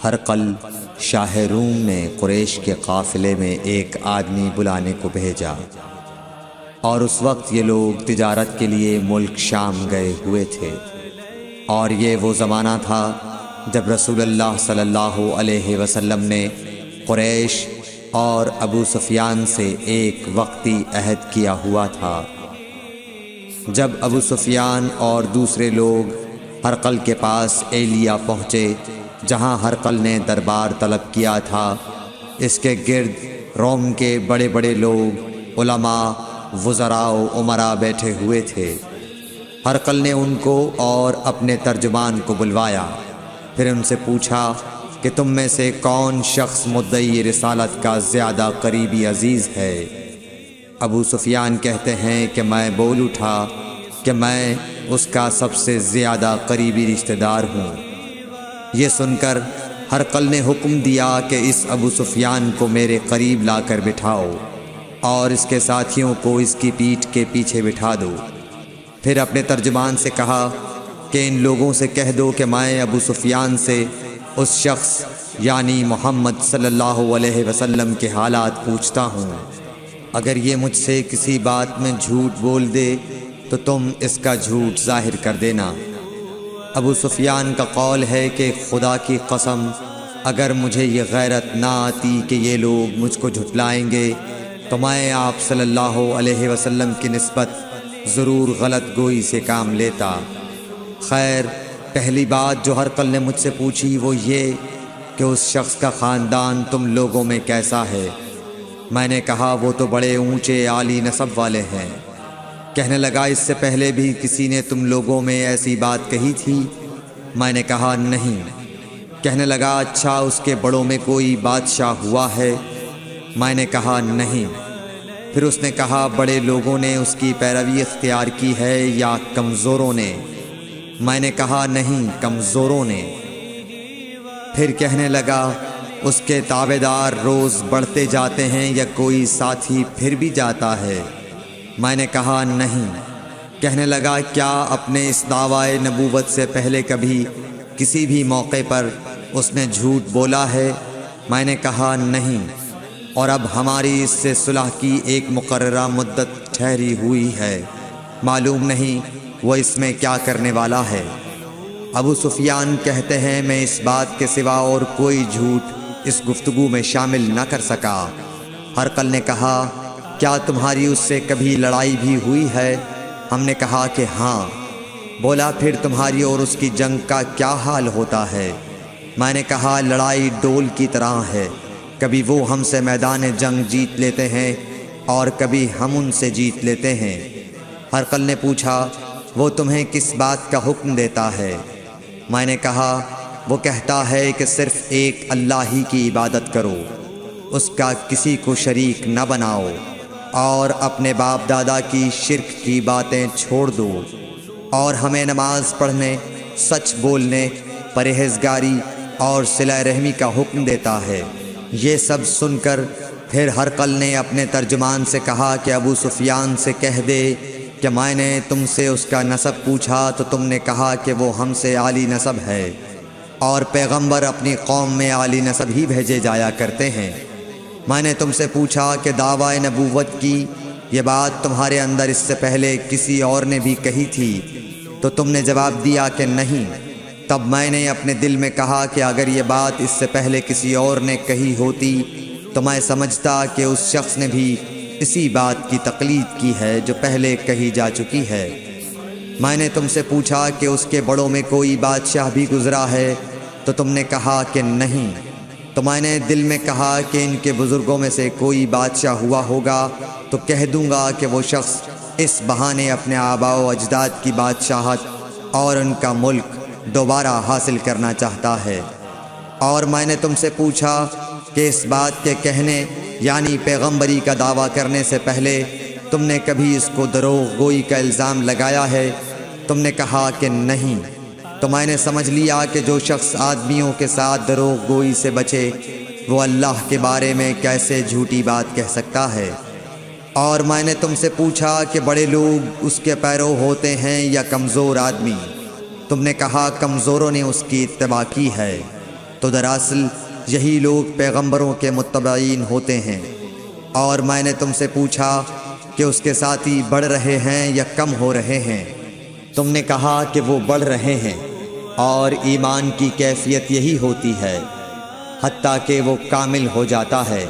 ہرقل شاہ روم نے قریش کے قافلے میں ایک آدمی بلانے کو بھیجا، اور اس وقت یہ لوگ تجارت کے لیے ملک شام گئے ہوئے تھے، اور یہ وہ زمانہ تھا جب رسول اللہ صلی اللہ علیہ وسلم نے قریش اور ابو سفیان سے ایک وقتی عہد کیا ہوا تھا۔ جب ابو سفیان اور دوسرے لوگ ہرقل کے پاس ایلیا پہنچے جہاں ہرقل نے دربار طلب کیا تھا، اس کے گرد روم کے بڑے بڑے لوگ، علماء، وزراء و امراء بیٹھے ہوئے تھے۔ ہرقل نے ان کو اور اپنے ترجمان کو بلوایا، پھر ان سے پوچھا کہ تم میں سے کون شخص مدعی رسالت کا زیادہ قریبی عزیز ہے؟ ابو سفیان کہتے ہیں کہ میں بول اٹھا کہ میں اس کا سب سے زیادہ قریبی رشتہ دار ہوں۔ یہ سن کر ہرقل نے حکم دیا کہ اس ابو سفیان کو میرے قریب لا کر بٹھاؤ اور اس کے ساتھیوں کو اس کی پیٹھ کے پیچھے بٹھا دو۔ پھر اپنے ترجمان سے کہا کہ ان لوگوں سے کہہ دو کہ میں ابو سفیان سے اس شخص یعنی محمد صلی اللہ علیہ وسلم کے حالات پوچھتا ہوں۔ اگر یہ مجھ سے کسی بات میں جھوٹ بول دے تو تم اس کا جھوٹ ظاہر کر دینا۔ ابو سفیان کا قول ہے کہ خدا کی قسم اگر مجھے یہ غیرت نہ آتی کہ یہ لوگ مجھ کو جھٹلائیں گے تو میں آپ صلی اللہ علیہ وسلم کی نسبت ضرور غلط گوئی سے کام لیتا۔ خیر، پہلی بات جو ہرقل نے مجھ سے پوچھی وہ یہ کہ اس شخص کا خاندان تم لوگوں میں کیسا ہے؟ میں نے کہا وہ تو بڑے اونچے عالی نسب والے ہیں۔ کہنے لگا اس سے پہلے بھی کسی نے تم لوگوں میں ایسی بات کہی تھی؟ میں نے کہا نہیں۔ کہنے لگا اچھا اس کے بڑوں میں کوئی بادشاہ ہوا ہے؟ میں نے کہا نہیں۔ پھر اس نے کہا بڑے لوگوں نے اس کی پیروی اختیار کی ہے یا کمزوروں نے؟ میں نے کہا نہیں، کمزوروں نے۔ پھر کہنے لگا اس کے تابعدار روز بڑھتے جاتے ہیں یا کوئی ساتھی پھر بھی جاتا ہے؟ میں نے کہا نہیں۔ کہنے لگا کیا اپنے اس دعوی نبوت سے پہلے کبھی کسی بھی موقع پر اس نے جھوٹ بولا ہے؟ میں نے کہا نہیں، اور اب ہماری اس سے صلح کی ایک مقررہ مدت ٹھہری ہوئی ہے، معلوم نہیں وہ اس میں کیا کرنے والا ہے۔ ابو سفیان کہتے ہیں میں اس بات کے سوا اور کوئی جھوٹ اس گفتگو میں شامل نہ کر سکا۔ ہرقل نے کہا کیا تمہاری اس سے کبھی لڑائی بھی ہوئی ہے؟ ہم نے کہا کہ ہاں۔ بولا پھر تمہاری اور اس کی جنگ کا کیا حال ہوتا ہے؟ میں نے کہا لڑائی ڈول کی طرح ہے، کبھی وہ ہم سے میدان جنگ جیت لیتے ہیں اور کبھی ہم ان سے جیت لیتے ہیں۔ ہرقل نے پوچھا وہ تمہیں کس بات کا حکم دیتا ہے؟ میں نے کہا وہ کہتا ہے کہ صرف ایک اللہ ہی کی عبادت کرو، اس کا کسی کو شریک نہ بناؤ، اور اپنے باپ دادا کی شرک کی باتیں چھوڑ دو، اور ہمیں نماز پڑھنے، سچ بولنے، پرہیزگاری اور صلہ رحمی کا حکم دیتا ہے۔ یہ سب سن کر پھر ہرقل نے اپنے ترجمان سے کہا کہ ابو سفیان سے کہہ دے کہ میں نے تم سے اس کا نسب پوچھا تو تم نے کہا کہ وہ ہم سے عالی نسب ہے، اور پیغمبر اپنی قوم میں عالی نسب ہی بھیجے جایا کرتے ہیں۔ میں نے تم سے پوچھا کہ دعوی نبوت کی یہ بات تمہارے اندر اس سے پہلے کسی اور نے بھی کہی تھی؟ تو تم نے جواب دیا کہ نہیں۔ تب میں نے اپنے دل میں کہا کہ اگر یہ بات اس سے پہلے کسی اور نے کہی ہوتی تو میں سمجھتا کہ اس شخص نے بھی اسی بات کی تقلید کی ہے جو پہلے کہی جا چکی ہے۔ میں نے تم سے پوچھا کہ اس کے بڑوں میں کوئی بادشاہ بھی گزرا ہے؟ تو تم نے کہا کہ نہیں۔ تو میں نے دل میں کہا کہ ان کے بزرگوں میں سے کوئی بادشاہ ہوا ہوگا تو کہہ دوں گا کہ وہ شخص اس بہانے اپنے آباء و اجداد کی بادشاہت اور ان کا ملک دوبارہ حاصل کرنا چاہتا ہے۔ اور میں نے تم سے پوچھا کہ اس بات کے کہنے یعنی پیغمبری کا دعویٰ کرنے سے پہلے تم نے کبھی اس کو دروغ گوئی کا الزام لگایا ہے؟ تم نے کہا کہ نہیں۔ تو میں نے سمجھ لیا کہ جو شخص آدمیوں کے ساتھ دروغ گوئی سے بچے وہ اللہ کے بارے میں کیسے جھوٹی بات کہہ سکتا ہے۔ اور میں نے تم سے پوچھا کہ بڑے لوگ اس کے پیرو ہوتے ہیں یا کمزور آدمی؟ تم نے کہا کمزوروں نے اس کی اتباع کی ہے۔ تو دراصل یہی لوگ پیغمبروں کے متبعین ہوتے ہیں۔ اور میں نے تم سے پوچھا کہ اس کے ساتھی بڑھ رہے ہیں یا کم ہو رہے ہیں؟ تم نے کہا کہ وہ بڑھ رہے ہیں، اور ایمان کی کیفیت یہی ہوتی ہے حتیٰ کہ وہ کامل ہو جاتا ہے۔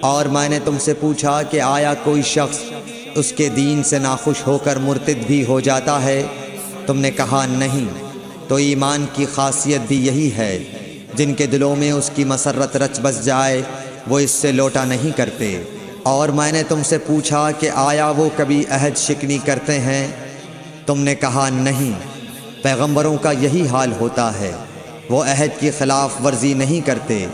اور میں نے تم سے پوچھا کہ آیا کوئی شخص اس کے دین سے ناخوش ہو کر مرتد بھی ہو جاتا ہے؟ تم نے کہا نہیں۔ تو ایمان کی خاصیت بھی یہی ہے، جن کے دلوں میں اس کی مسرت رچ بس جائے وہ اس سے لوٹا نہیں کرتے۔ اور میں نے تم سے پوچھا کہ آیا وہ کبھی عہد شکنی کرتے ہیں؟ تم نے کہا نہیں۔ پیغمبروں کا یہی حال ہوتا ہے، وہ عہد کی خلاف ورزی نہیں کرتے۔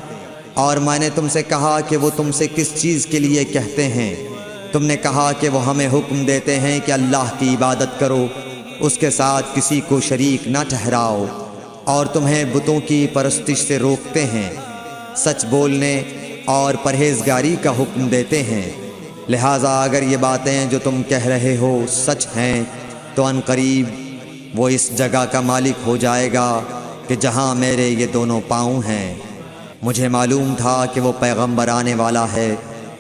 اور میں نے تم سے کہا کہ وہ تم سے کس چیز کے لیے کہتے ہیں؟ تم نے کہا کہ وہ ہمیں حکم دیتے ہیں کہ اللہ کی عبادت کرو، اس کے ساتھ کسی کو شریک نہ ٹھہراؤ، اور تمہیں بتوں کی پرستش سے روکتے ہیں، سچ بولنے اور پرہیزگاری کا حکم دیتے ہیں۔ لہٰذا اگر یہ باتیں جو تم کہہ رہے ہو سچ ہیں تو ان قریب وہ اس جگہ کا مالک ہو جائے گا کہ جہاں میرے یہ دونوں پاؤں ہیں۔ مجھے معلوم تھا کہ وہ پیغمبر آنے والا ہے،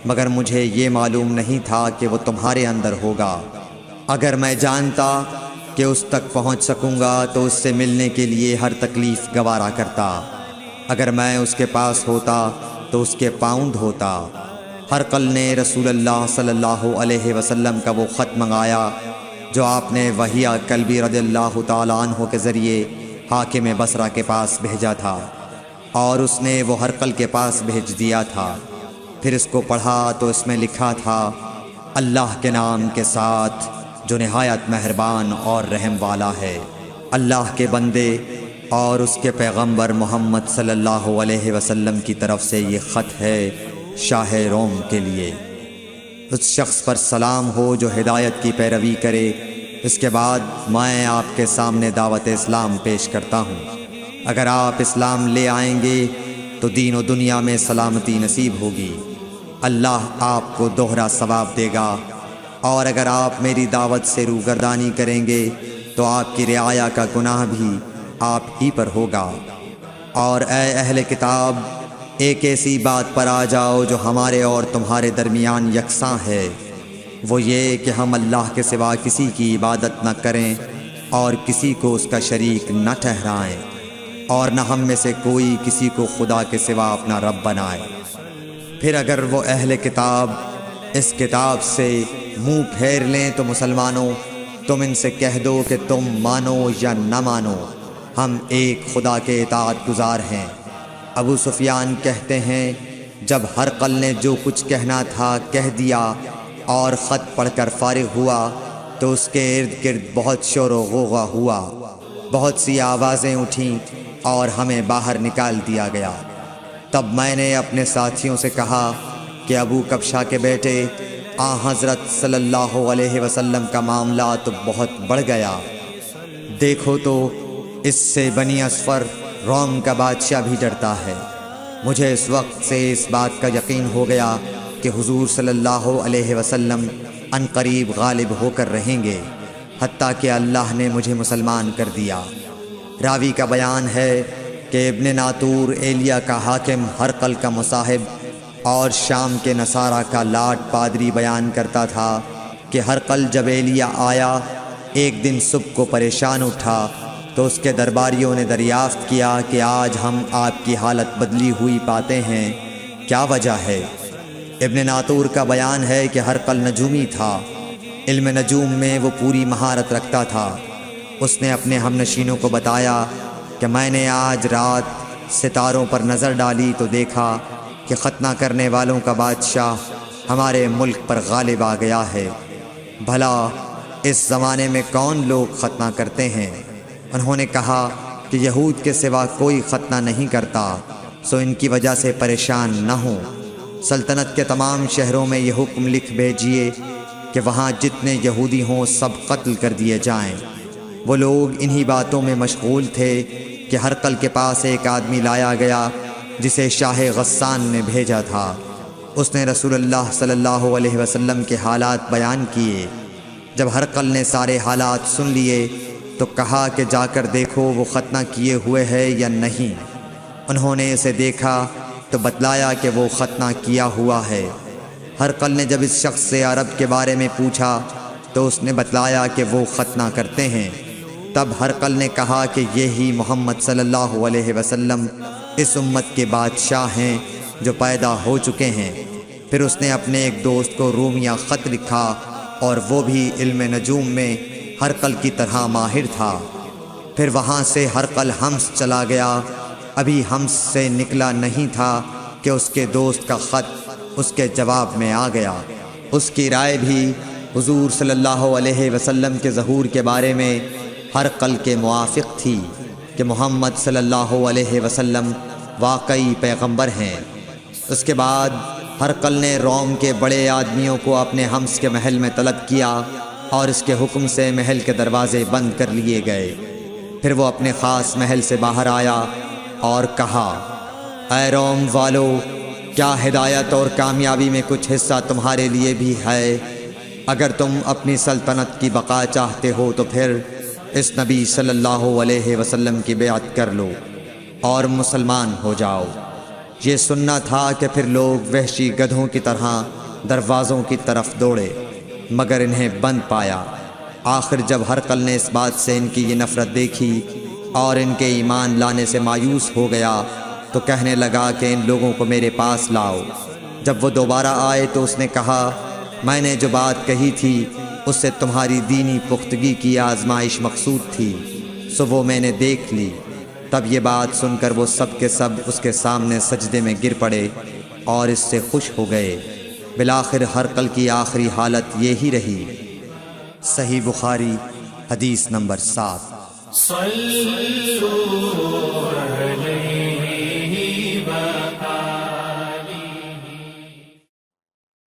مگر مجھے یہ معلوم نہیں تھا کہ وہ تمہارے اندر ہوگا۔ اگر میں جانتا کہ اس تک پہنچ سکوں گا تو اس سے ملنے کے لیے ہر تکلیف گوارا کرتا۔ اگر میں اس کے پاس ہوتا تو اس کے پاؤں دھوتا۔ ہرقل نے رسول اللہ صلی اللہ علیہ وسلم کا وہ خط منگایا جو آپ نے وحیہ کلبی رضی اللہ تعالیٰ عنہ کے ذریعے حاکم بصرہ کے پاس بھیجا تھا، اور اس نے وہ ہرقل کے پاس بھیج دیا تھا۔ پھر اس کو پڑھا تو اس میں لکھا تھا، اللہ کے نام کے ساتھ جو نہایت مہربان اور رحم والا ہے۔ اللہ کے بندے اور اس کے پیغمبر محمد صلی اللہ علیہ وسلم کی طرف سے یہ خط ہے شاہ روم کے لیے۔ اس شخص پر سلام ہو جو ہدایت کی پیروی کرے۔ اس کے بعد میں آپ کے سامنے دعوت اسلام پیش کرتا ہوں۔ اگر آپ اسلام لے آئیں گے تو دین و دنیا میں سلامتی نصیب ہوگی، اللہ آپ کو دوہرا ثواب دے گا۔ اور اگر آپ میری دعوت سے روگردانی کریں گے تو آپ کی رعایا کا گناہ بھی آپ ہی پر ہوگا۔ اور اے اہل کتاب، ایک ایسی بات پر آ جاؤ جو ہمارے اور تمہارے درمیان یکساں ہے، وہ یہ کہ ہم اللہ کے سوا کسی کی عبادت نہ کریں اور کسی کو اس کا شریک نہ ٹھہرائیں، اور نہ ہم میں سے کوئی کسی کو خدا کے سوا اپنا رب بنائے۔ پھر اگر وہ اہل کتاب اس کتاب سے منہ پھیر لیں تو مسلمانوں، تم ان سے کہہ دو کہ تم مانو یا نہ مانو، ہم ایک خدا کے اطاعت گزار ہیں۔ ابو سفیان کہتے ہیں، جب ہرقل نے جو کچھ کہنا تھا کہہ دیا اور خط پڑھ کر فارغ ہوا تو اس کے ارد گرد بہت شور و غوغا ہوا، بہت سی آوازیں اٹھیں اور ہمیں باہر نکال دیا گیا۔ تب میں نے اپنے ساتھیوں سے کہا کہ ابو کبشہ کے بیٹے حضرت صلی اللہ علیہ وسلم کا معاملہ تو بہت بڑھ گیا۔ دیکھو تو اس سے بنی اصفر روم کا بادشاہ بھی ڈرتا ہے۔ مجھے اس وقت سے اس بات کا یقین ہو گیا کہ حضور صلی اللہ علیہ وسلم ان قریب غالب ہو کر رہیں گے، حتیٰ کہ اللہ نے مجھے مسلمان کر دیا۔ راوی کا بیان ہے کہ ابن ناطور ایلیا کا حاکم ہرقل کا مصاحب اور شام کے نصارہ کا لاٹ پادری بیان کرتا تھا کہ ہرقل جب ایلیا آیا ایک دن صبح کو پریشان اٹھا تو اس کے درباریوں نے دریافت کیا کہ آج ہم آپ کی حالت بدلی ہوئی پاتے ہیں، کیا وجہ ہے؟ ابن ناطور کا بیان ہے کہ ہرقل نجومی تھا، علم نجوم میں وہ پوری مہارت رکھتا تھا۔ اس نے اپنے ہم نشینوں کو بتایا کہ میں نے آج رات ستاروں پر نظر ڈالی تو دیکھا کہ ختنہ کرنے والوں کا بادشاہ ہمارے ملک پر غالب آ گیا ہے۔ بھلا اس زمانے میں کون لوگ ختنہ کرتے ہیں؟ انہوں نے کہا کہ یہود کے سوا کوئی ختنہ نہیں کرتا، سو ان کی وجہ سے پریشان نہ ہوں۔ سلطنت کے تمام شہروں میں یہ حکم لکھ بھیجیے کہ وہاں جتنے یہودی ہوں سب قتل کر دیے جائیں۔ وہ لوگ انہی باتوں میں مشغول تھے کہ ہرقل کے پاس ایک آدمی لایا گیا جسے شاہ غسان نے بھیجا تھا۔ اس نے رسول اللہ صلی اللہ علیہ وسلم کے حالات بیان کیے۔ جب ہرقل نے سارے حالات سن لیے تو کہا کہ جا کر دیکھو وہ ختنہ کیے ہوئے ہے یا نہیں۔ انہوں نے اسے دیکھا تو بتلایا کہ وہ ختنہ کیا ہوا ہے۔ ہرقل نے جب اس شخص سے عرب کے بارے میں پوچھا تو اس نے بتلایا کہ وہ ختنہ کرتے ہیں۔ تب ہرقل نے کہا کہ یہی محمد صلی اللہ علیہ وسلم اس امت کے بادشاہ ہیں جو پیدا ہو چکے ہیں۔ پھر اس نے اپنے ایک دوست کو رومیہ خط لکھا اور وہ بھی علم نجوم میں ہرقل کی طرح ماہر تھا۔ پھر وہاں سے ہرقل حمص چلا گیا۔ ابھی حمص سے نکلا نہیں تھا کہ اس کے دوست کا خط اس کے جواب میں آ گیا۔ اس کی رائے بھی حضور صلی اللہ علیہ وسلم کے ظہور کے بارے میں ہرقل کے موافق تھی کہ محمد صلی اللہ علیہ وسلم واقعی پیغمبر ہیں۔ اس کے بعد ہرقل نے روم کے بڑے آدمیوں کو اپنے حمص کے محل میں طلب کیا اور اس کے حکم سے محل کے دروازے بند کر لیے گئے۔ پھر وہ اپنے خاص محل سے باہر آیا اور کہا، اے روم والو، کیا ہدایت اور کامیابی میں کچھ حصہ تمہارے لیے بھی ہے؟ اگر تم اپنی سلطنت کی بقا چاہتے ہو تو پھر اس نبی صلی اللہ علیہ وسلم کی بیعت کر لو اور مسلمان ہو جاؤ۔ یہ سننا تھا کہ پھر لوگ وحشی گدھوں کی طرح دروازوں کی طرف دوڑے مگر انہیں بند پایا۔ آخر جب ہرقل نے اس بات سے ان کی یہ نفرت دیکھی اور ان کے ایمان لانے سے مایوس ہو گیا تو کہنے لگا کہ ان لوگوں کو میرے پاس لاؤ۔ جب وہ دوبارہ آئے تو اس نے کہا، میں نے جو بات کہی تھی اس سے تمہاری دینی پختگی کی آزمائش مقصود تھی، سو وہ میں نے دیکھ لی۔ تب یہ بات سن کر وہ سب کے سب اس کے سامنے سجدے میں گر پڑے اور اس سے خوش ہو گئے۔ بالآخر ہرقل کی آخری حالت یہی رہی۔ صحیح بخاری حدیث نمبر 7۔